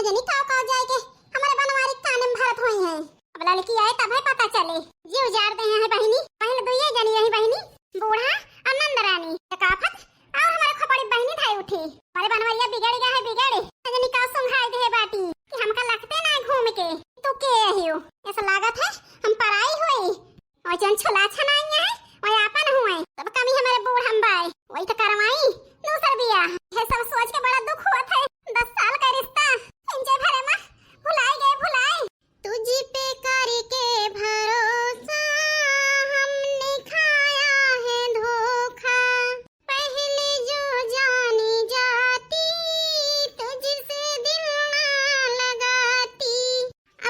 जनी का जाए के हमारे बनवारी काने में भरत होई है। अब लड़की आए तब है पता चले जी उजार दे हैं बहिनी। पहले दुइये जनी रही बहिनी, बूढ़ा और नंदरानी सकाफत और हमारे खपड़ी बहिनी धाई उठी। हमारे बनवारिया बिगड़ गया है बिगड़ जनी का सुंघाई दे बाटी कि हमका लगते ना घूम के तू के हियो। ऐसा लागत है हम पराई होई और जन छला छनाई है और आपन हुए तब कमी हमारे बूढ़ हम बाई वही तो करवाई दूसर बिया। ये सब सोच के बड़ा दुख हुआ था। 10 साल का रिश्ता इंजे भरे में भुलाई गए भुलाई। तुझी पे करके भरोसा हमने खाया है धोखा। पहले जो जानी जाती तुझसे दिल ना लगाती।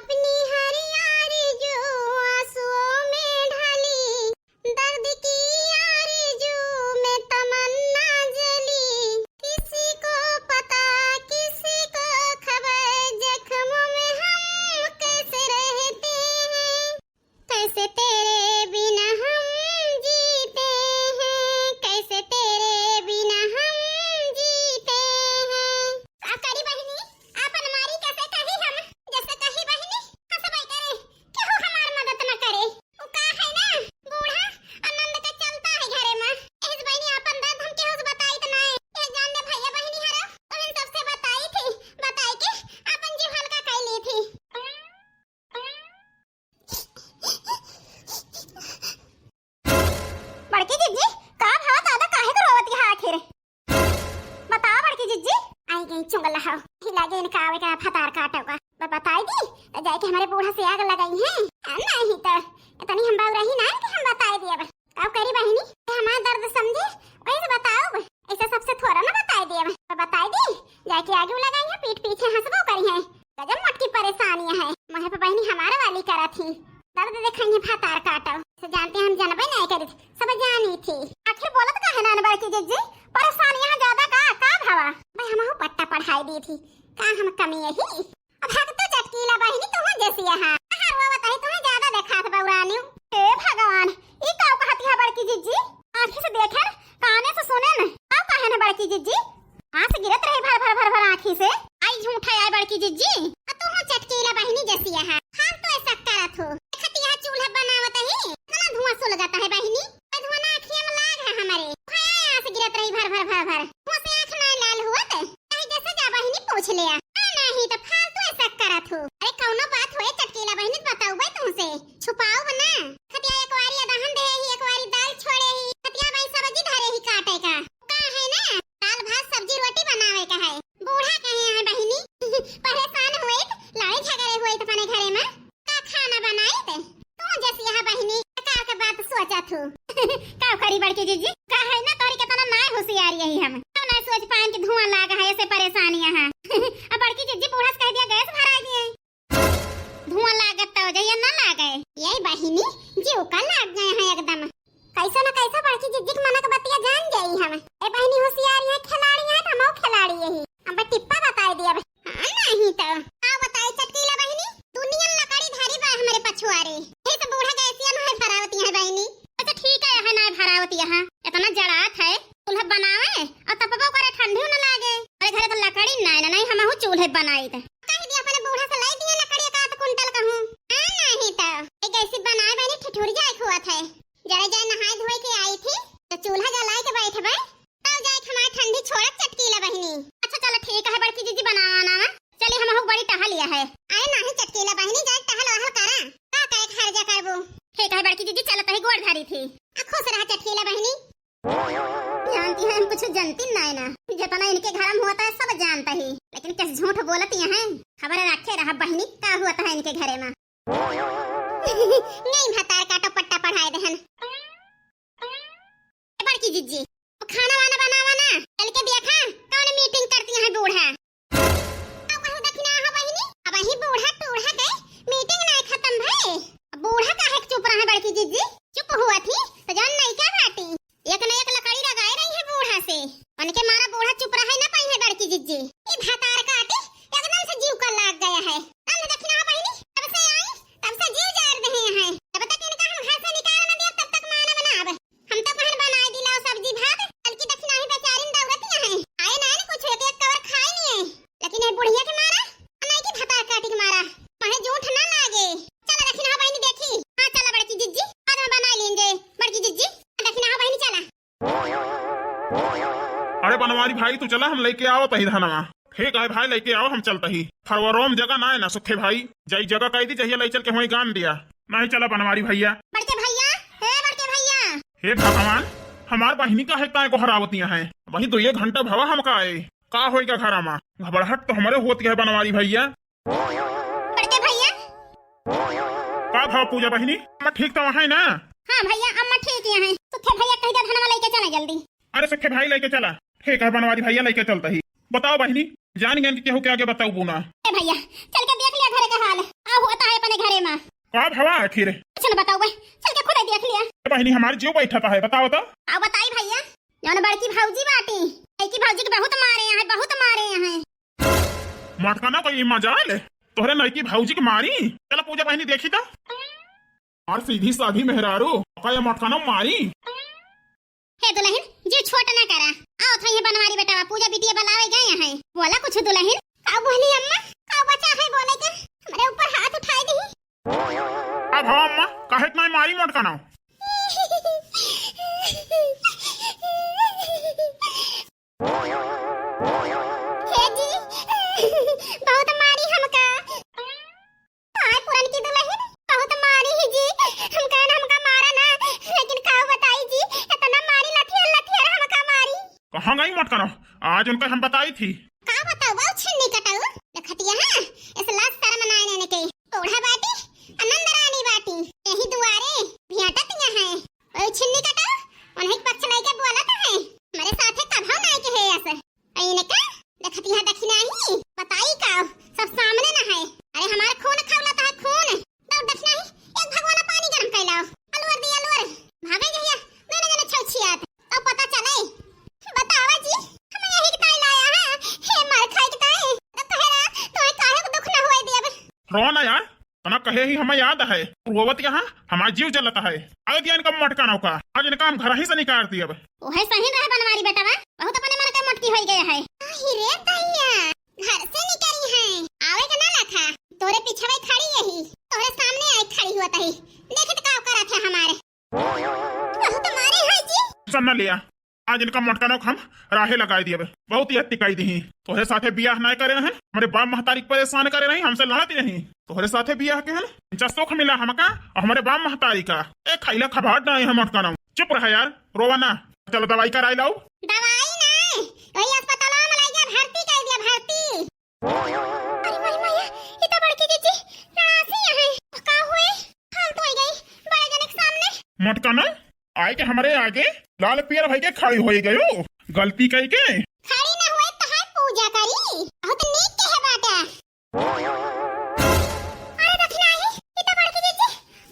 अपनी हर यारी जो आंसुओं में ढली दर्द की आरज़ू में तमन्ना जली। किसी को पता किसी को खबर जख्मों में हम कैसे रहते हैं। कैसे तेरे बिना हम जीते हैं। कैसे तेरे बिना हम जीते हैं। आप करी बहिनी आपन मारी कैसे कही हम जैसे कही बहिनी हंसबाई करे कि हो हमार मदद न करे। उ का है ना बूढ़ा आनंद का चलता है घरे में। एज बहिनी अपन दर्द हम केहू से बताई त नहीं। ए जान ले भैया बहिनी हरो तो इन सबसे बताई थी बताई के अपन जीव हल्का कर ली थी। बड़की जिज्जी का भाव दादा काहे को रोवत है आखिर बताओ बड़की जिज्जी। आई गई चुंगला हो हिला गई इनका आवे का फतार काटोगा बताई दी तो जाके हमारे बूढ़ा से आग लगाई है। नहीं तो इतनी हम बाऊ रही ना कि हम बताई दिए अब करी बहिनी हमारा दर्द समझे वही से बताओ। ऐसा सबसे थोड़ा ना बताई दिए बताई दी जाके आगे लगाई है पीठ पीछे हंसबो करी है। गजब मोटकी परेशानियां है महे पे बहिनी हमारे वाली करा थी। दर्द देखेंगे फतार काटो से जानते हम जानबे नहीं करी सब जानी थी। आखिर बोलत का है ना बड़की जिज्जी परेशानियां ज्यादा का भावा भाई हम पट्टा पढ़ाई दी थी का हम कमी यही। अब हक तो चटकीला बहिनी तुम जैसी है हर वो बताई तुम्हें ज्यादा देखात बौरानी। हे भगवान ई का कहती है बड़की जिज्जी आंखें से देखे काने से सुने न का कहे न बड़की जिज्जी हां से गिरत रही भर भर आंखी से आई झूठा आई बड़की जिज्जी तुम चटकीला बहिनी जैसी है। हम तो ऐसा करत हो खटिया चूल्हा बनावत है इतना धुआं सुल जाता है बहिनी। धुआं ना आंखियों में लाग है हमारे हां से गिरत रही भर धुआं से आंख ना लाल हुआ तो कहीं जैसे जा बहिनी पूछ लिया नहीं तो फालतू ऐसा करत हो। अरे कौनो बात होए चटकीला बहिनी बताओ भाई तुमसे छुपाओ बना खटिया एक वारी दहन दे ही एक वारी दाल छोड़े ही खटिया भाई सब्जी धरे ही काटे का है ना दाल भात सब्जी रोटी बनावे का है। बूढ़ा कहे है बहिनी परेशान हुए लड़ाई झगड़े हुए तो अपने घरे में का खाना बनाई थे तू जैसी है बहिनी का के बात सोचा थू का करी बड़की जिज्जी का है ना तोरी के तना ना होशियार यही हम तो ना सोच पान कि धुआं लागा है ऐसे परेशानियां हैं। अब बड़की जिज्जी बूढ़ा से कह दिया गैस भरा दिए धुआं लागत तो जइया ना लागे यही बहिनी जीव का लाग गए हैं एकदम कैसा ना कैसा बड़की जिज्जी के मन का बतिया जान गई हम। ए बहिनी होशियार है खिलाड़ी है हम खिलाड़ी यही हम टिप्पा बता दिया नहीं तो आ बताई चटकीला बहिनी दुनिया लकड़ी धारी बा हमारे पछुआरे हे तो बूढ़ा गैसिया में भरावती है बहिनी। अच्छा ठीक है ना भरावती है इतना जड़ात है चूल्हा बनावे और तपबो करे ठंडी न लागे। अरे घरे तो लकड़ी नहीं हम चूल्हे बनाई थे कह दिया अपने बूढ़ा से लाई दिए लकड़ी का तो कुंटल कहूं नहीं तो एक ऐसी बनाए बहिनी ठिठुर जाए हुआ था जरा जाए नहाए धोए के आई थी तो चूल्हा जलाए के बैठे भाई तब जाए हमारी ठंडी छोड़त चटकीला बहिनी। अच्छा चलो ठीक है बड़की जिज्जी बनाना चलिए हम बड़ी टहल लिया है आए नहीं चटकीला बहिनी जाए टहल वहल करा का कहे खर्जा करबो ठीक है बड़की जिज्जी चलो तही गोड़ धारी थी खुश रहा चटकीला बहिनी। जानती है हम कुछ जानती नहीं ना जितना इनके घर में होता है सब जानता ही लेकिन किस झूठ बोलती है खबर रखे रहा बहिनी का हुआ था इनके घरे में नहीं भतार काटो पट्टा पढ़ाए दहन बड़की जिज्जी खाना वाना बनावा ना चल के देखा कौन मीटिंग करती है बूढ़ा अब कहू दखना है बहिनी अब ही बूढ़ा टूढ़ा गए मीटिंग नहीं खत्म भई बूढ़ा काहे चुप रहा बड़की जिज्जी चुप हुआ थी तो जान नहीं क्या बाटी एक न एक लकड़ी लगाए रही है बूढ़ा से उनके मारा बूढ़ा चुप रहा ना पाई है बड़की जिज्जी ये भतार काटे एकदम से जीव का लाग गया है। अब दखना है बहिनी तब से आई तब से जीव जार रहे हैं बनवारी भाई तू चला हम लेके आओ तही धनवा। ठीक है भाई लेके आओ हम चलते ही। फरवरोम जगह ना है ना सुखे भाई जई जगह कही थी जहिया ले चल के वही गान दिया नहीं चला बनवारी भैया। बड़के भैया बड़के भैया हे भगवान हमार बहिनी का है को हरावतियां हैं वही 2 घंटा भवा हम का आए का होगा घर में घबराहट तो हमारे होती है बनवारी भैया। बड़के भैया का भाव पूजा बहिनी मैं ठीक तो वहाँ है ना। हाँ भैया अम्मा ठीक है सुखे भैया कही दे धनवा लेके चला जल्दी। अरे सुखे भाई लेके चला ठीक है बनवारी भैया लेके चलता ही। बताओ बहिनी जान गए केहू के आगे बताऊ बुना। भैया चल के देख लिया घर का हाल आ होता है अपने घरे में का भवा आखिर कुछ न बताओ चल के खुद देख लिया। बहिनी हमारी जीव बैठा है बताओ तो। आओ बताई भैया जौन बड़की भौजी बाटी की भौजी के बहुत मारे हैं बहुत मारे हैं। मटकाना कोई मजाल तोहरे नई की भौजी की मारी चलो पूजा बहिनी देखी था और सीधी साधी मेहरारू का मटकाना मारी। हे दुल्हन जी छोट ना करा आओ तो ये बनवारी बेटा पूजा बिटिया बुलावे गए हैं बोला कुछ दुल्हन का बोली अम्मा का बचा है बोले के हमारे ऊपर हाथ उठाई दी। अब हाँ अम्मा काहे इतना मारी मटकाना। हे जी बहुत मारी हमका हाय पुरान की दुल्हन बहुत मारी है जी हमका मारा ना लेकिन का बताई जी इतना मारी लठिया हमका मारी। कहाँ गई मटकाना आज उनका हम बताई थी का बताओ बहुत छिन्नी कटाऊ लखतिया हां इस लाख सारा मनाए ने के ओढ़ा बाटी आनंद रानी बाटी यही दुआरे भियाटतिया है ओए छिन्नी कटाऊ उन्हें पक्ष नहीं के बोला था है हमारे साथे कभाव नहीं के है ऐसे अइने का लखतिया देखी नहीं बताई का सब सामने ना है। अरे हमारा खून खौलाता है खून दो दक्षिणा ही एक भगवान पानी गरम कैलाओ अलवर दिया अलवर भागे जहिया दोनों जने छौछियात तो पता चले बतावा जी हम यही ताई लाया है हे मार खाई के ताई तो कहेरा तोय काहे दुख ना होए देब रो ना यार तना कहे ही हमें याद है रोवत यहाँ हमारा जीव जलता है आगे दिया इनका मटकाना का आज इनका हम घर ही से निकाल दिया। ओहे सही रहे बनवारी बेटा बहुत अपने मन के मटकी होई गया है। रे दैया घर से निकली है आवे के ना लखा तोरे पीछे में खड़ी यही तोरे सामने आई खड़ी होता ही देखत का करा थे हमारे बहुत मारे है जी सुन लिया आज इनका मटकाना हम राहे लगाई दिए बहुत ही अतिकाई दी तोहरे साथे बियाह नहीं करे हैं हमारे बाप महतारी परेशान करे नहीं हमसे लड़ती नहीं तोहरे साथे बियाह के हैं सुख मिला हमका और हमारे बाप महतारी का एक खैला खबाट नहीं है मटकाना। चुप रहा यार रोवा ना चलो दवाई कराई लाओ। दवाई नहीं वही अस्पताल में लाइया भर्ती कर दिया भर्ती। अरे माय माया ये तो बड़की जीजी नासी है का हुए फालतू हो गई बड़े जन के सामने मटकाना आए के हमारे आगे लाल पियर भाई के खड़ी हो गयो गलती कही के खड़ी ना हुए तो है पूजा करी बहुत नीक के है बाटा। अरे दक्षिणा ही ये तो बड़की जीजी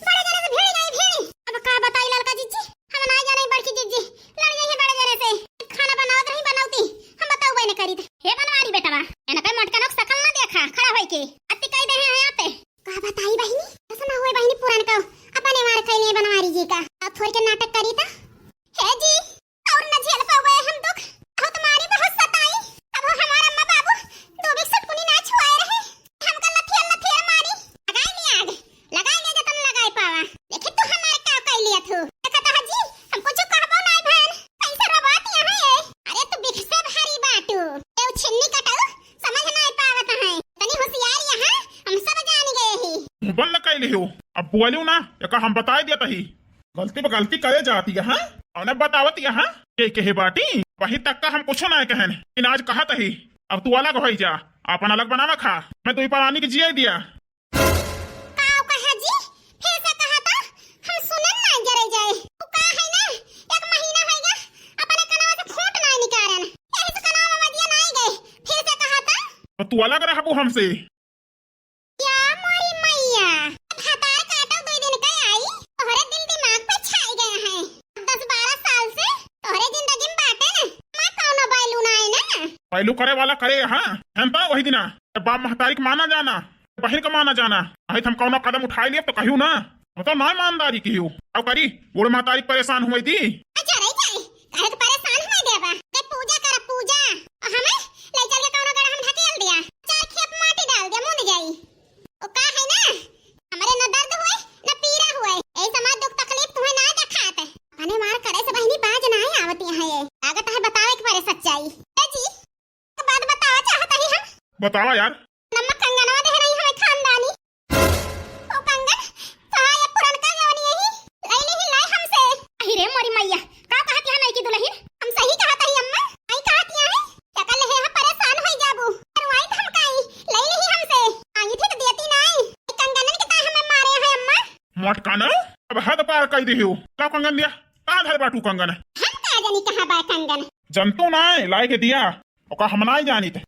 बड़े जने से भिड़ गई भिड़ अब का बताई लड़का जीजी हम ना जाने बड़की जीजी लड़ गई है बड़े जने से खाना बनावत नहीं बनावती हम बताऊ बने करी हे बनवारी बेटा एना का मटका नक सकल ना देखा खड़ा होई के अति कई दे हैं यहाँ पे का बताई बहिनी ऐसा ना हुए बहिनी पुरान का अपने मार खैले बनवारी जी का अब थोड़ी के नाटक करी था हे जी और न झेल पावे हम दुख बहुत मारी बहुत सताई अब हमारा अम्मा बाबू दो भी सटकुनी ना छुआए रहे हमका लथिया मारी लगाई ले जतन लगाई पावा देखे तो हमारे का कई लिया थू देखता है जी हम कुछ कहबो नहीं बहन कैसे रबात है अरे तू बिख से भारी बाटू ए छिन्नी कटाऊ समझ नहीं पावत है तनी होशियार यहां हम सब जान गए ही बल कैली हो अब बोलियो ना एक हम बता दिया ही गलती पे गलती करे जाती है हाँ और बतावत यहाँ के बाटी वही तक का हम कुछ ना कहन इन आज कहा तही अब तू अलग हो जा अपन अलग बनावा खा मैं तुई पानी की जिया दिया कहा जी फिर से कहा था हम सुनन ना जरे जाए तू का है ना एक महीना होएगा अपने कनवा से खोट ना निकारन यही तो कनवा में दिया नहीं गए फिर से कहा था तो तू अलग रहबू हमसे क्या मोरी मैया हतार काटो 2 दिन का आई तोहरे दिल दिमाग पे छाई गए हैं 10-12 साल से तोहरे जिंदगी में बाटे ना मैं कौनो बैलू ना है ना बैलू करे वाला करे हाँ हम तो वही दिना बाप महतारी के माना जाना बहन का माना जाना अहित हम कौनो कदम उठाई लिए तो कहूँ ना मतलब ना ईमानदारी की हूँ अब करी बूढ़ महतारी परेशान हुई थी अच्छा रही जाए काहे तो परेशान हुए देबा के पूजा कर पूजा और हमें ले चल के कौनो गड़ा हम ढकेल दिया 4 खेप माटी डाल दिया मुंड जाई ओ का है ना हमारे न दर्द हुए न पीड़ा हुए ए समाज दुख तकलीफ तुम्हें ना दिखाते अपने मार करे से बहनी बाज ना आवती है ये लागत है बतावे के परे सच्चाई। बतावा यार। नमक कंगनवा दे रही हमें खानदानी। ओ कंगन कहां ये पुरनका जवानी यही लैली ही लाई हमसे। अरे मोरी मैया का कहत है नहीं की दुल्हन हम सही कहत है अम्मा आई कहत है क्या कल है परेशान होई जाबू करवाई धमकाई लैली ही हमसे आंगी थी तो देती नहीं कंगनन के ता हमें मारे है अम्मा। मोटकाना अब हद पार कर दी हो का कंगन दिया का धर बाटू कंगन हम का जानी कहां बा कंगन जंतु ना लाए के दिया ओका हम नहीं जानी थे